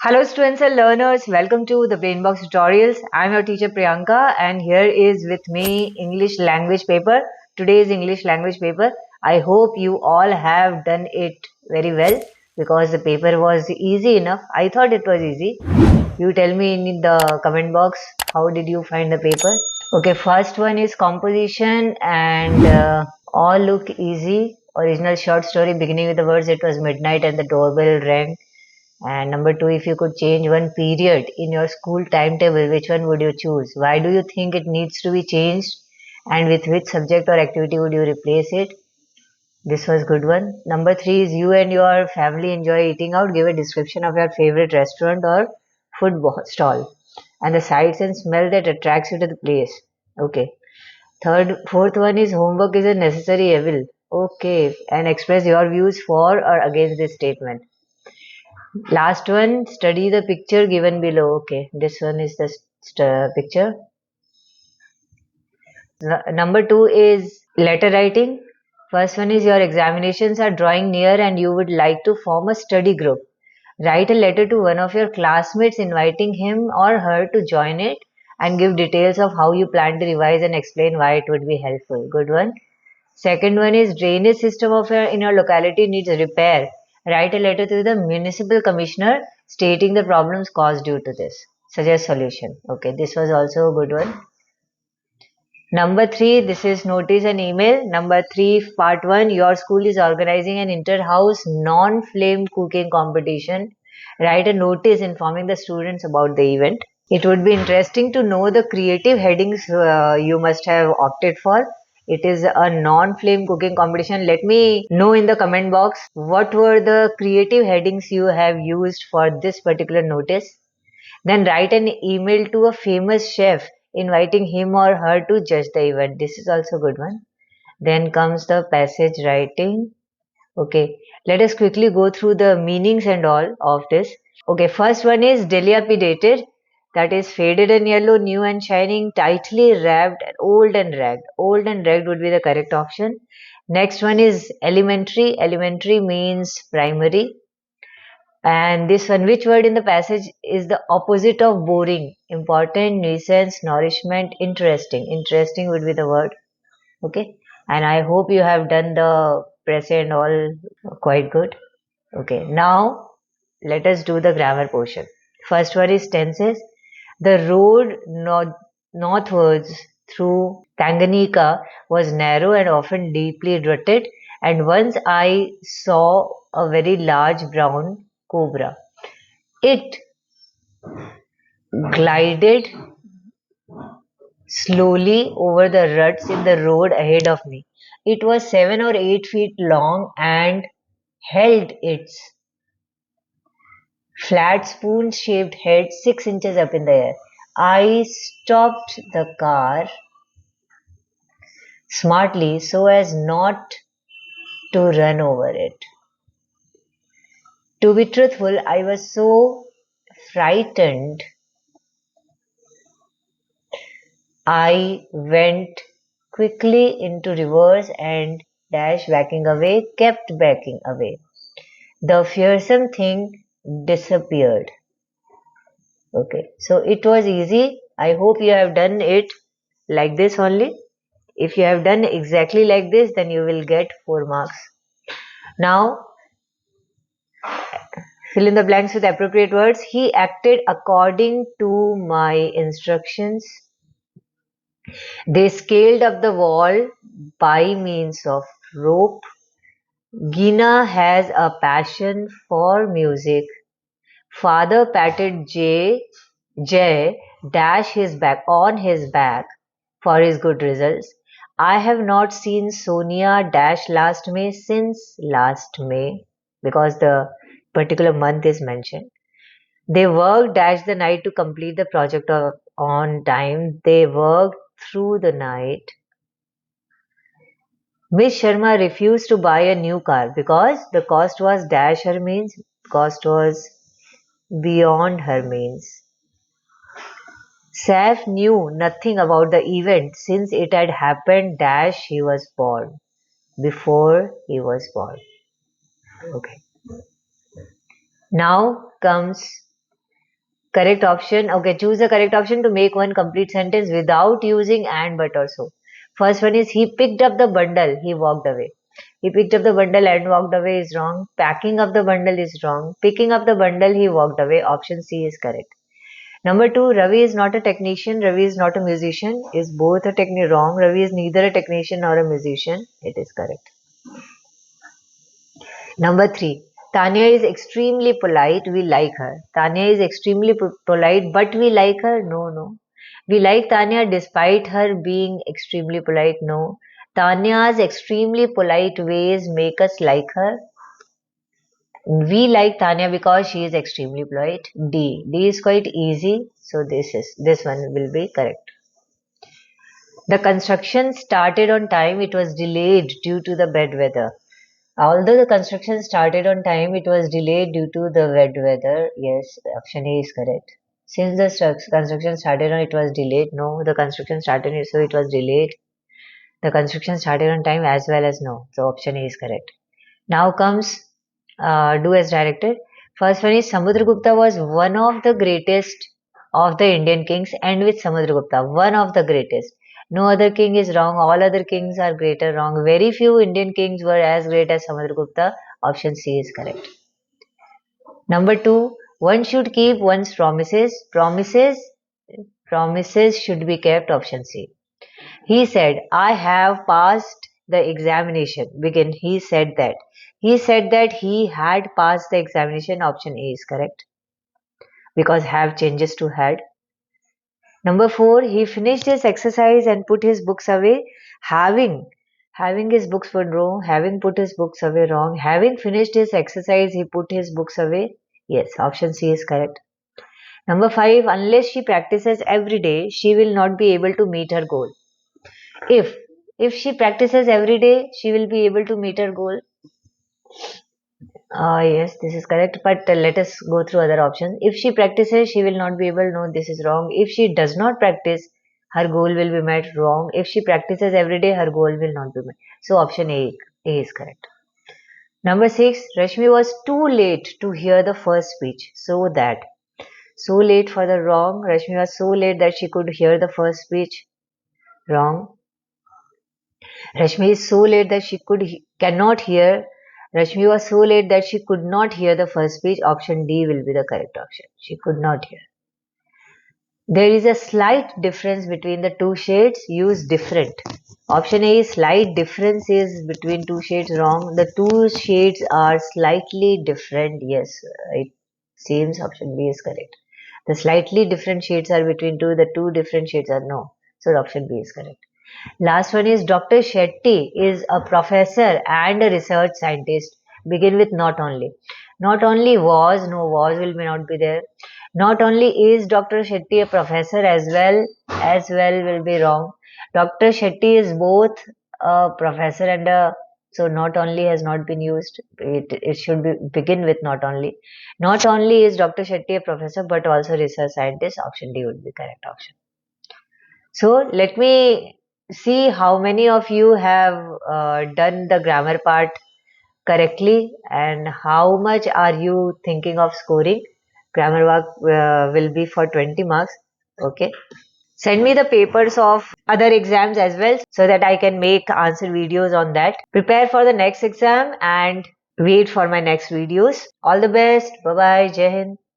Hello students and learners, welcome to the Brainbox tutorials. I am your teacher Priyanka and here is with me English language paper. Today's English language paper. I hope you all have done it very well because the paper was easy enough. I thought it was easy. You tell me in the comment box how did you find the paper. Okay, first one is composition and all look easy. Original short story beginning with the words it was midnight and the doorbell rang. And number two, if you could change one period in your school timetable, which one would you choose? Why do you think it needs to be changed? And with which subject or activity would you replace it? This was good one. Number three is you and your family enjoy eating out. Give a description of your favorite restaurant or food stall and the sights and smell that attracts you to the place. Okay. Fourth one is homework is a necessary evil. Okay. And express your views for or against this statement. Last one, study the picture given below. Okay, this one is the picture. Number two is letter writing. First one is your examinations are drawing near and you would like to form a study group. Write a letter to one of your classmates inviting him or her to join it and give details of how you plan to revise and explain why it would be helpful. Good one. Second one is drainage system of in your locality needs repair. Write a letter to the municipal commissioner stating the problems caused due to this. Suggest solution. Okay, this was also a good one. Number three, this is notice and email. Number three, part one, your school is organizing an inter-house non-flame cooking competition. Write a notice informing the students about the event. It would be interesting to know the creative headings you must have opted for. It is a non-flame cooking competition. Let me know in the comment box what were the creative headings you have used for this particular notice. Then write an email to a famous chef inviting him or her to judge the event. This is also a good one. Then comes the passage writing. Okay, let us quickly go through the meanings and all of this. Okay, first one is dilapidated. That is faded and yellow, new and shining, tightly wrapped, old and ragged. Old and ragged would be the correct option. Next one is elementary. Elementary means primary. And this one, which word in the passage is the opposite of boring? Important, nuisance, nourishment, interesting. Interesting would be the word. Okay. And I hope you have done the present all quite good. Okay. Now let us do the grammar portion. First one is tenses. The road northwards through Tanganyika was narrow and often deeply rutted, and once I saw a very large brown cobra. It glided slowly over the ruts in the road ahead of me. It was 7 or 8 feet long and held its flat spoon-shaped head 6 inches up in the air. I stopped the car smartly so as not to run over it. To be truthful, I was so frightened I went quickly into reverse and kept backing away. The fearsome thing disappeared. Okay, so it was easy. I hope you have done it like this only. If you have done exactly like this, then you will get 4 marks. Now, fill in the blanks with appropriate words. He acted according to my instructions. They scaled up the wall by means of rope. Gina has a passion for music. Father patted Jay dash his back on his back for his good results. I have not seen Sonia dash last May since last May because the particular month is mentioned. They worked dash the night to complete the project on time. They worked through the night. Miss Sharma refused to buy a new car because the cost was dash her means, cost was beyond her means. Saf knew nothing about the event since it had happened dash he was born, before he was born. Okay. Now comes Correct option. Okay, choose the correct option to make one complete sentence without using and, but, or so. First one is he picked up the bundle, he walked away. He picked up the bundle and walked away is wrong. Packing up the bundle is wrong. Picking up the bundle, he walked away. Option C is correct. Number two, Ravi is not a technician. Ravi is not a musician. Is both a technique wrong? Ravi is neither a technician nor a musician. It is correct. Number three, Tanya is extremely polite. We like her. Tanya is extremely polite, but we like her. No, no. We like Tanya despite her being extremely polite. No. Tanya's extremely polite ways make us like her. We like Tanya because she is extremely polite. D. D is quite easy. So this one will be correct. The construction started on time. It was delayed due to the bad weather. Although the construction started on time, it was delayed due to the wet weather. Yes, option A is correct. Since the construction started on, it was delayed. No, the construction started, so it was delayed. The construction started on time as well as no. So option A is correct. Now comes do as directed. First one is Samudragupta was one of the greatest of the Indian kings, and with Samudragupta, one of the greatest. No other king is wrong. All other kings are greater wrong. Very few Indian kings were as great as Samudragupta. Option C is correct. Number two, one should keep one's promises. Promises should be kept. Option C. He said, I have passed the examination. Begin. He said that. He said that he had passed the examination. Option A is correct. Because have changes to had. Number four, he finished his exercise and put his books away. Having his books put wrong. Having put his books away wrong. Having finished his exercise, he put his books away. Yes, option C is correct. Number five, unless she practices every day, she will not be able to meet her goal. If she practices every day, she will be able to meet her goal. Yes, this is correct. But let us go through other options. If she practices, she will not be able. No, this is wrong. If she does not practice, her goal will be met. Wrong. If she practices every day, her goal will not be met. So option A is correct. Number six, Rashmi was too late to hear the first speech. So late for the wrong. Rashmi was so late that she could hear the first speech. Wrong. Rashmi is so late that she cannot hear. Rashmi was so late that she could not hear the first speech. Option D will be the correct option. She could not hear. There is a slight difference between the two shades. Use different. Option A is slight difference is between two shades. Wrong. The two shades are slightly different. Yes, it seems option B is correct. The slightly different shades are between two. The two different shades are no. So option B is correct. Last one is Dr. Shetty is a professor and a research scientist. Begin with not only. Not only was, no was will not be there. Not only is Dr. Shetty a professor as well will be wrong. Dr. Shetty is both a professor and so not only has not been used. It should begin with not only. Not only is Dr. Shetty a professor but also research scientist. Option D would be correct option. So let me see how many of you have done the grammar part correctly and how much are you thinking of scoring. Grammar work will be for 20 marks. Okay. Send me the papers of other exams as well so that I can make answer videos on that. Prepare for the next exam and wait for my next videos. All the best. Bye bye. Jai Hind.